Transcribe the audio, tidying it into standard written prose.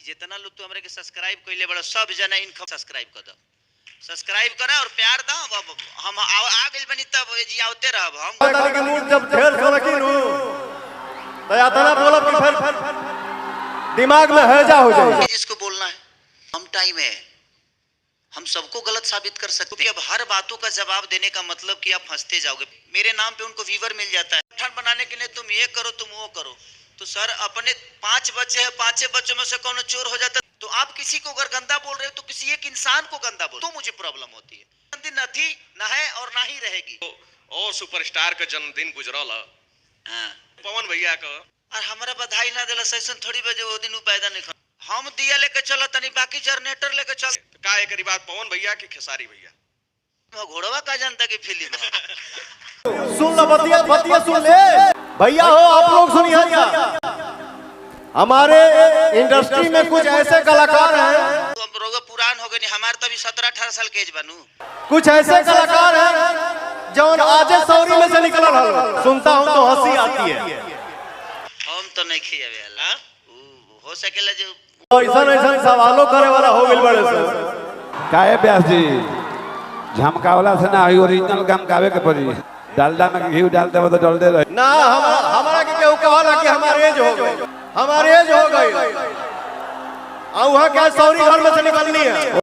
जितना लोग तू हमरे के सब्सक्राइब कइले बड़ा सब जना इनकम सब्सक्राइब कर दो, सब्सक्राइब करा और प्यार दो। अब हम आ गेल बनी तब जी आवते रहब हम पता कि मूड जब ढेर सोलकिन हूं तो या तना बोलब कि फिर दिमाग में हैजा हो जाए। जिसको बोलना है हम टाइम है, हम सबको गलत साबित कर सकते हैं। अब हर बातों का जवाब देने का मतलब कि आप हंसते जाओगे। मेरे नाम पे उनको व्यूवर मिल जाता है, ठंड बनाने के लिए तुम ये करो तुम वो करो। तो सर अपने 5 बच्चे हैं, 5 बच्चों में से कौन चोर हो जाता तो आप किसी को अगर गंदा बोल रहे हो तो किसी एक इंसान को गंदा बोल तो मुझे प्रॉब्लम होती है। जन्मदिन न थी न है और ना ही रहेगी। और सुपरस्टार का जन्मदिन गुजरल पवन भैया का, और हमारा बधाई ना दिला सैसन थोड़ी बजे वो दिन पैदा नहीं हम दिया लेके चलो तनी बाकी जनरेटर लेके चल का एक बात पवन भैया की खेसारी भैया घोड़वा का जनता की फिल्म है। सुन लो बतिया बतिया सुन ले भैया हो आप लोग सुनिए। हमारे इंडस्ट्री में कुछ ऐसे कलाकार हैं, तो अब रोग पुरान हो गए नहीं, हमारे तो अभी 17-18 साल के एज बनू। कुछ ऐसे कलाकार हैं जो आज सौरी में से निकल रहा सुनता हूं तो हंसी आती है। हम तो नहीं खिया वाला हो सकेला जो ऐसा सवालों करे वाला हो गइल बड़े से काहे व्यास जी झमकावला से ना ओरिजिनल काम कावे के पड़ी। डालडा में घी डाल देबो तो जल्दी रहे ना। हमारा के केहू कहला कि हमारे एज हो गई, हमारे एज हो गई। आ वहां क्या सौरी घर में से निकलनी है।